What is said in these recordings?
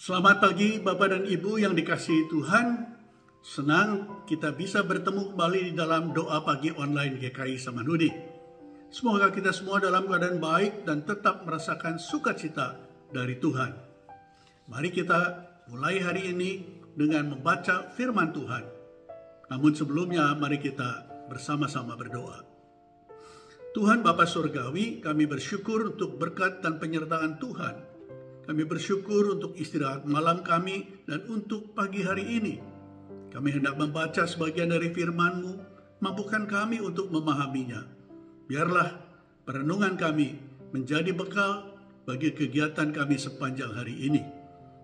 Selamat pagi Bapak dan Ibu yang dikasihi Tuhan. Senang kita bisa bertemu kembali di dalam doa pagi online GKI Samanhudi. Semoga kita semua dalam keadaan baik dan tetap merasakan sukacita dari Tuhan. Mari kita mulai hari ini dengan membaca firman Tuhan. Namun sebelumnya mari kita bersama-sama berdoa. Tuhan Bapa Surgawi, kami bersyukur untuk berkat dan penyertaan Tuhan. Kami bersyukur untuk istirahat malam kami dan untuk pagi hari ini. Kami hendak membaca sebagian dari firman-Mu, mampukan kami untuk memahaminya. Biarlah perenungan kami menjadi bekal bagi kegiatan kami sepanjang hari ini.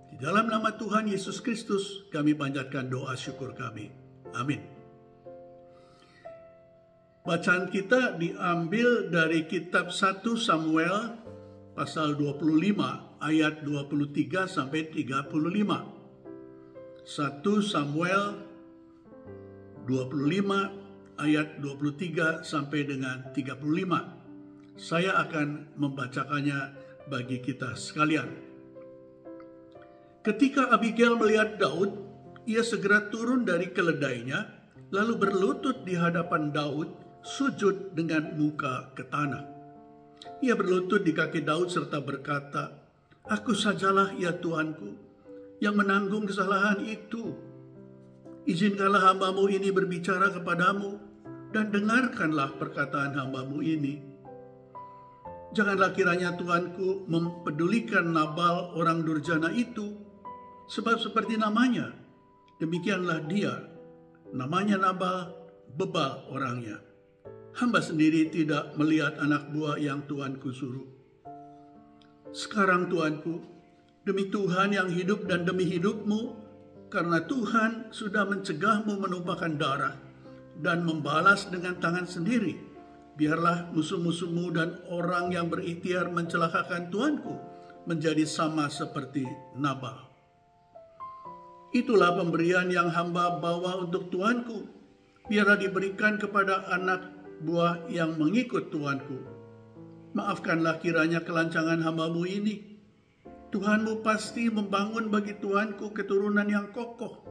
Di dalam nama Tuhan Yesus Kristus kami panjatkan doa syukur kami. Amin. Bacaan kita diambil dari kitab 1 Samuel pasal 25 ayat 23 sampai 35. 1 Samuel 25 ayat 23 sampai dengan 35. Saya akan membacakannya bagi kita sekalian. Ketika Abigail melihat Daud, ia segera turun dari keledainya, lalu berlutut di hadapan Daud, sujud dengan muka ke tanah. Ia berlutut di kaki Daud serta berkata, "Aku sajalah ya Tuanku, yang menanggung kesalahan itu. Izinkanlah hamba-Mu ini berbicara kepadamu, dan dengarkanlah perkataan hamba-Mu ini. Janganlah kiranya Tuanku mempedulikan Nabal orang durjana itu, sebab seperti namanya, demikianlah dia. Namanya Nabal, bebal orangnya. Hamba sendiri tidak melihat anak buah yang Tuanku suruh. Sekarang Tuanku, demi Tuhan yang hidup dan demi hidupmu, karena Tuhan sudah mencegahmu menumpahkan darah dan membalas dengan tangan sendiri, biarlah musuh-musuhmu dan orang yang berikhtiar mencelakakan Tuanku menjadi sama seperti Nabal. Itulah pemberian yang hamba bawa untuk Tuanku, biarlah diberikan kepada anak buah yang mengikut Tuanku. Maafkanlah kiranya kelancangan hamba-Mu ini. Tuhanmu pasti membangun bagi Tuanku keturunan yang kokoh,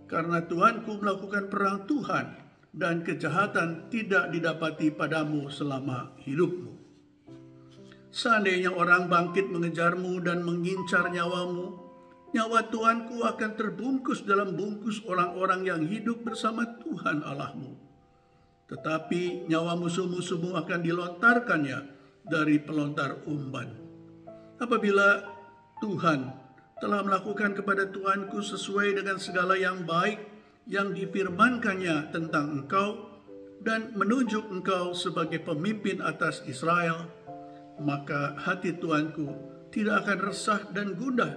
karena Tuanku melakukan perang Tuhan dan kejahatan tidak didapati padamu selama hidupmu. Seandainya orang bangkit mengejarmu dan mengincar nyawamu, nyawa Tuanku akan terbungkus dalam bungkus orang-orang yang hidup bersama Tuhan Allahmu. Tetapi nyawa musuh-musuhmu akan dilontarkannya dari pelontar umban. Apabila Tuhan telah melakukan kepada Tuanku sesuai dengan segala yang baik yang difirmankannya tentang engkau dan menunjuk engkau sebagai pemimpin atas Israel, maka hati Tuanku tidak akan resah dan gundah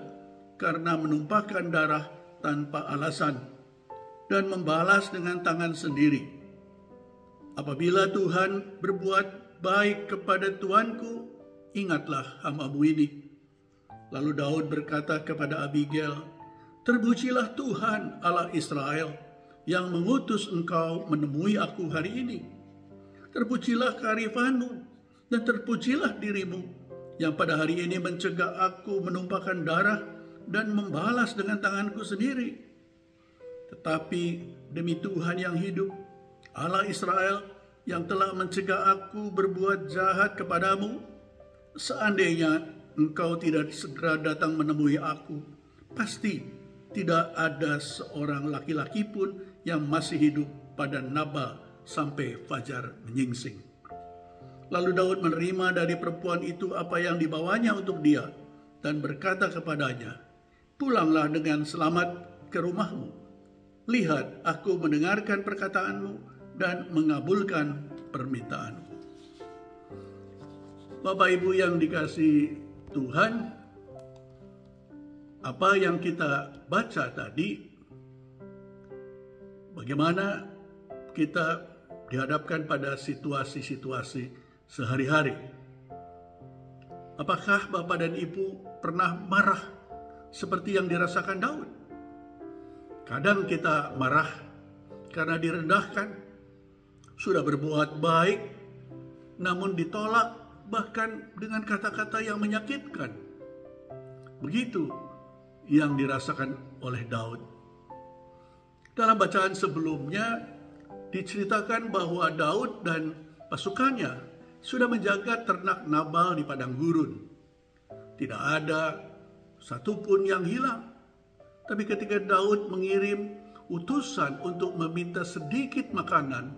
karena menumpahkan darah tanpa alasan dan membalas dengan tangan sendiri. Apabila Tuhan berbuat baik kepada Tuanku, ingatlah hamba-Mu ini." Lalu Daud berkata kepada Abigail, "Terpujilah Tuhan Allah Israel yang mengutus engkau menemui aku hari ini. Terpujilah kearifan-Mu dan terpujilah dirimu yang pada hari ini mencegah aku menumpahkan darah dan membalas dengan tanganku sendiri. Tetapi demi Tuhan yang hidup, Allah Israel yang telah mencegah aku berbuat jahat kepadamu, seandainya engkau tidak segera datang menemui aku, pasti tidak ada seorang laki-laki pun yang masih hidup pada Nabal sampai fajar menyingsing." Lalu Daud menerima dari perempuan itu apa yang dibawanya untuk dia dan berkata kepadanya, "Pulanglah dengan selamat ke rumahmu. Lihat, aku mendengarkan perkataanmu dan mengabulkan permintaanmu." Bapak Ibu yang dikasihi Tuhan, apa yang kita baca tadi, bagaimana kita dihadapkan pada situasi-situasi sehari-hari. Apakah Bapak dan Ibu pernah marah seperti yang dirasakan Daud? Kadang kita marah karena direndahkan, sudah berbuat baik, namun ditolak bahkan dengan kata-kata yang menyakitkan. Begitu yang dirasakan oleh Daud. Dalam bacaan sebelumnya diceritakan bahwa Daud dan pasukannya sudah menjaga ternak Nabal di padang gurun. Tidak ada satupun yang hilang. Tapi ketika Daud mengirim utusan untuk meminta sedikit makanan,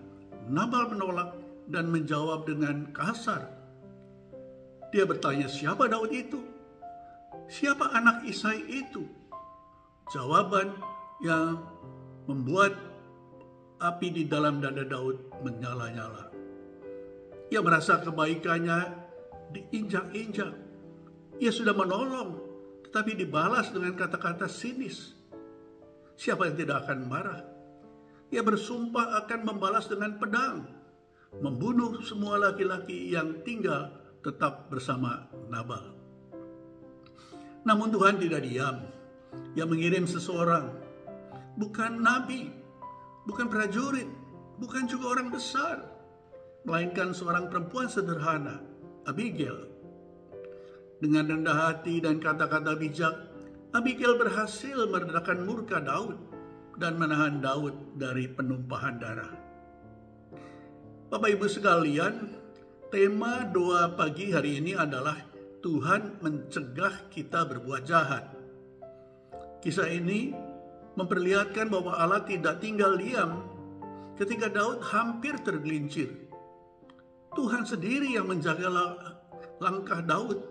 Nabal menolak dan menjawab dengan kasar. Dia bertanya, siapa Daud itu? Siapa anak Isai itu? Jawaban yang membuat api di dalam dada Daud menyala-nyala. Ia merasa kebaikannya diinjak-injak. Ia sudah menolong, tetapi dibalas dengan kata-kata sinis. Siapa yang tidak akan marah? Ia bersumpah akan membalas dengan pedang, membunuh semua laki-laki yang tinggal tetap bersama Nabal. Namun Tuhan tidak diam. Ia mengirim seseorang, bukan nabi, bukan prajurit, bukan juga orang besar, melainkan seorang perempuan sederhana, Abigail. Dengan rendah hati dan kata-kata bijak, Abigail berhasil meredakan murka Daud dan menahan Daud dari penumpahan darah. Bapak Ibu sekalian, tema doa pagi hari ini adalah Tuhan mencegah kita berbuat jahat. Kisah ini memperlihatkan bahwa Allah tidak tinggal diam ketika Daud hampir tergelincir. Tuhan sendiri yang menjaga langkah Daud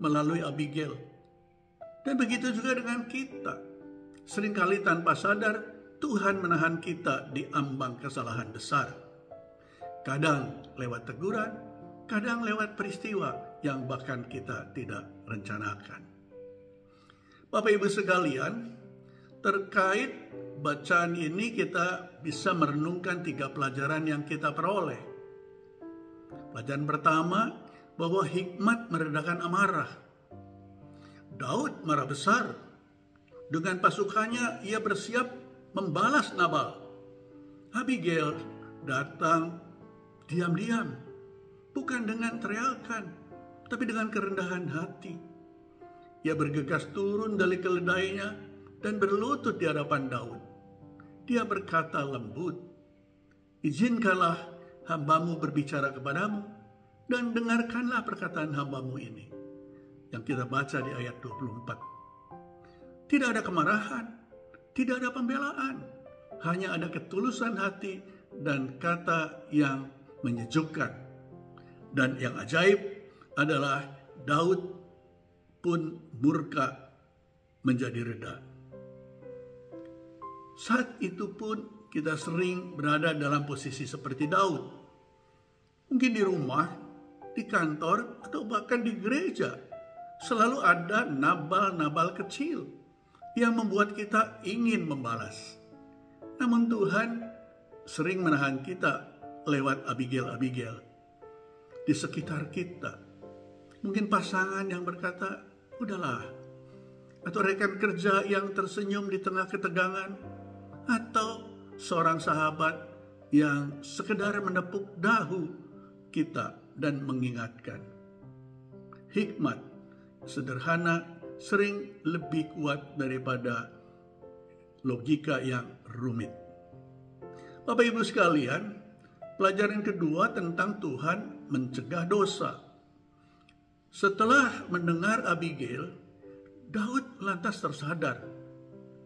melalui Abigail. Dan begitu juga dengan kita. Seringkali tanpa sadar, Tuhan menahan kita di ambang kesalahan besar. Kadang lewat teguran, kadang lewat peristiwa yang bahkan kita tidak rencanakan. Bapak Ibu sekalian, terkait bacaan ini kita bisa merenungkan 3 pelajaran yang kita peroleh. Pelajaran pertama, bahwa hikmat meredakan amarah. Daud marah besar. Dengan pasukannya ia bersiap membalas Nabal. Abigail datang diam-diam, bukan dengan teriakan, tapi dengan kerendahan hati. Ia bergegas turun dari keledainya dan berlutut di hadapan Daud. Dia berkata lembut, "Izinkanlah hambamu berbicara kepadamu, dan dengarkanlah perkataan hambamu ini." Yang kita baca di ayat 24. Tidak ada kemarahan, tidak ada pembelaan, hanya ada ketulusan hati dan kata yang menyejukkan. Dan yang ajaib adalah Daud pun murka menjadi reda. Saat itu pun kita sering berada dalam posisi seperti Daud. Mungkin di rumah, di kantor, atau bahkan di gereja. Selalu ada nabal-nabal kecil yang membuat kita ingin membalas. Namun Tuhan sering menahan kita lewat Abigail-Abigail di sekitar kita. Mungkin pasangan yang berkata, udahlah. Atau rekan kerja yang tersenyum di tengah ketegangan. Atau seorang sahabat yang sekedar menepuk dahu kita dan mengingatkan. Hikmat sederhana sering lebih kuat daripada logika yang rumit. Bapak Ibu sekalian, pelajaran kedua tentang Tuhan mencegah dosa. Setelah mendengar Abigail, Daud lantas tersadar.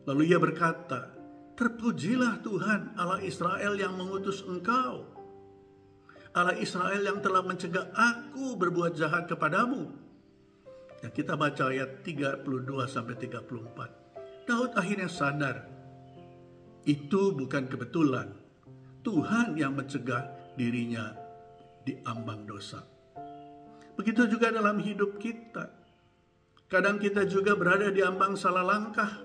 Lalu ia berkata, "Terpujilah Tuhan Allah Israel yang mengutus engkau. Allah Israel yang telah mencegah aku berbuat jahat kepadamu." Yang kita baca ayat 32-34. Daud akhirnya sadar, itu bukan kebetulan. Tuhan yang mencegah dirinya di ambang dosa. Begitu juga dalam hidup kita. Kadang kita juga berada di ambang salah langkah.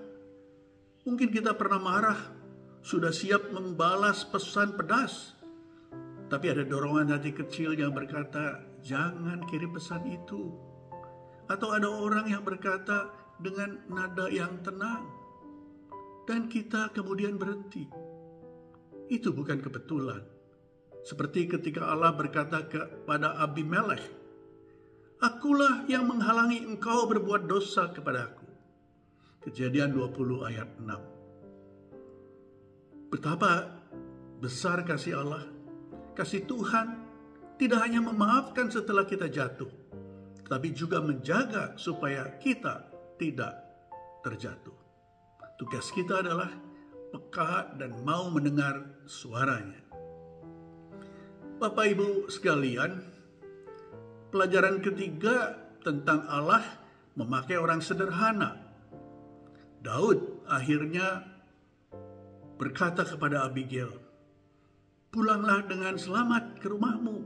Mungkin kita pernah marah, sudah siap membalas pesan pedas. Tapi ada dorongan hati kecil yang berkata, jangan kirim pesan itu. Atau ada orang yang berkata dengan nada yang tenang. Dan kita kemudian berhenti. Itu bukan kebetulan. Seperti ketika Allah berkata kepada Abimelekh, "Akulah yang menghalangi engkau berbuat dosa kepadaku." Kejadian 20 ayat 6. Betapa besar kasih Allah, kasih Tuhan tidak hanya memaafkan setelah kita jatuh, tapi juga menjaga supaya kita tidak terjatuh. Tugas kita adalah peka dan mau mendengar suaranya. Bapak Ibu sekalian, pelajaran ketiga tentang Allah memakai orang sederhana. Daud akhirnya berkata kepada Abigail, "Pulanglah dengan selamat ke rumahmu.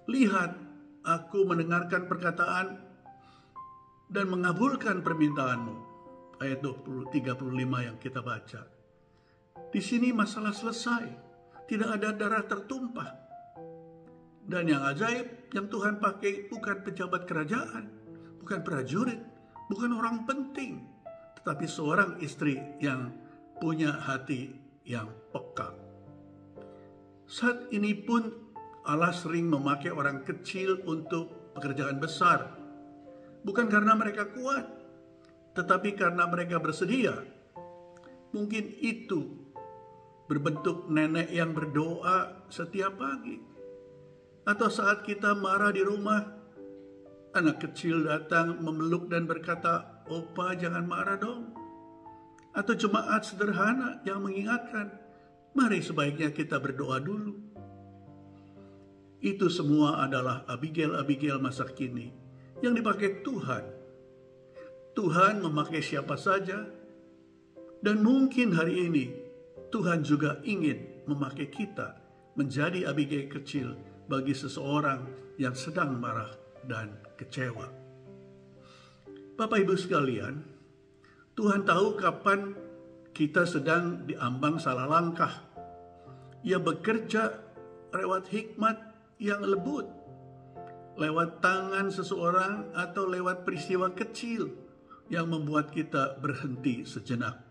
Lihat, aku mendengarkan perkataan dan mengabulkan permintaanmu." Ayat 35 yang kita baca. Di sini masalah selesai. Tidak ada darah tertumpah. Dan yang ajaib, yang Tuhan pakai bukan pejabat kerajaan, bukan prajurit, bukan orang penting, tetapi seorang istri yang punya hati yang peka. Saat ini pun Allah sering memakai orang kecil untuk pekerjaan besar. Bukan karena mereka kuat, tetapi karena mereka bersedia. Mungkin itu berbentuk nenek yang berdoa setiap pagi. Atau saat kita marah di rumah, anak kecil datang memeluk dan berkata, "Opa, jangan marah dong." Atau jemaat sederhana yang mengingatkan, "Mari sebaiknya kita berdoa dulu." Itu semua adalah Abigail masa kini yang dipakai Tuhan. Tuhan memakai siapa saja, dan mungkin hari ini Tuhan juga ingin memakai kita menjadi Abigail kecil bagi seseorang yang sedang marah dan kecewa. Bapak Ibu sekalian, Tuhan tahu kapan kita sedang diambang salah langkah. Ia bekerja lewat hikmat yang lembut, lewat tangan seseorang atau lewat peristiwa kecil yang membuat kita berhenti sejenak.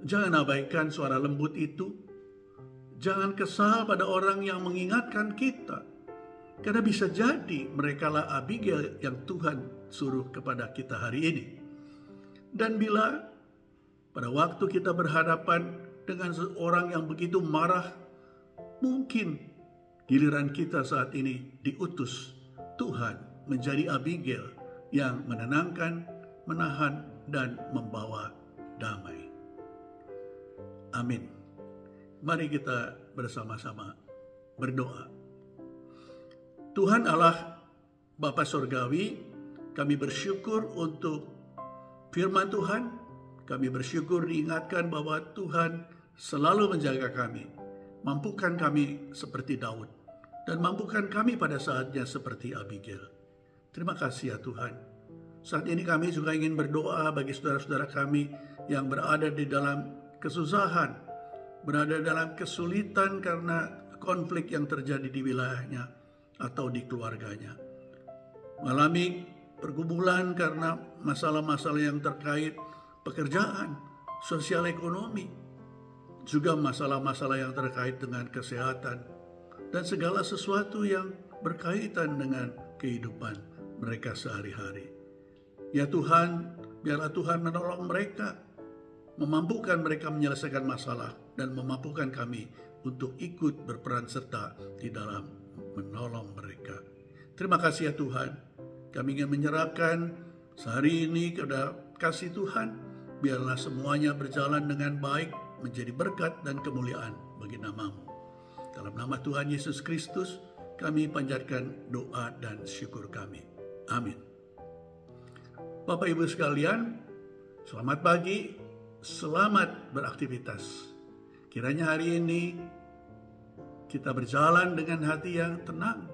Jangan abaikan suara lembut itu. Jangan kesal pada orang yang mengingatkan kita. Karena bisa jadi merekalah Abigail yang Tuhan suruh kepada kita hari ini. Dan bila pada waktu kita berhadapan dengan seorang yang begitu marah, mungkin giliran kita saat ini diutus Tuhan menjadi Abigail yang menenangkan, menahan, dan membawa damai. Amin. Mari kita bersama-sama berdoa. Tuhan Allah Bapa Surgawi, kami bersyukur untuk firman Tuhan. Kami bersyukur diingatkan bahwa Tuhan selalu menjaga kami. Mampukan kami seperti Daud. Dan mampukan kami pada saatnya seperti Abigail. Terima kasih ya Tuhan. Saat ini kami juga ingin berdoa bagi saudara-saudara kami yang berada di dalam kesusahan, berada dalam kesulitan karena konflik yang terjadi di wilayahnya atau di keluarganya. Mengalami pergumulan karena masalah-masalah yang terkait pekerjaan, sosial ekonomi, juga masalah-masalah yang terkait dengan kesehatan, dan segala sesuatu yang berkaitan dengan kehidupan mereka sehari-hari. Ya Tuhan, biarlah Tuhan menolong mereka, memampukan mereka menyelesaikan masalah, dan memampukan kami untuk ikut berperan serta di dalam menolong mereka. Terima kasih ya Tuhan. Kami ingin menyerahkan sehari ini kepada kasih Tuhan. Biarlah semuanya berjalan dengan baik, menjadi berkat dan kemuliaan bagi nama-Mu. Dalam nama Tuhan Yesus Kristus, kami panjatkan doa dan syukur kami. Amin. Bapak Ibu sekalian, selamat pagi, selamat beraktivitas. Kiranya hari ini kita berjalan dengan hati yang tenang,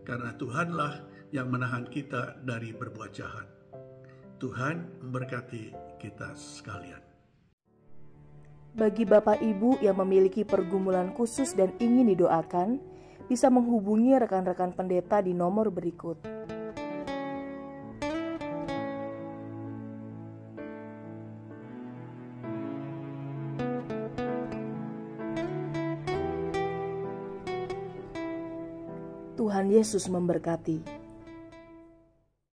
karena Tuhanlah yang menahan kita dari berbuat jahat. Tuhan memberkati kita sekalian. Bagi Bapak Ibu yang memiliki pergumulan khusus dan ingin didoakan, bisa menghubungi rekan-rekan pendeta di nomor berikut. Tuhan Yesus memberkati.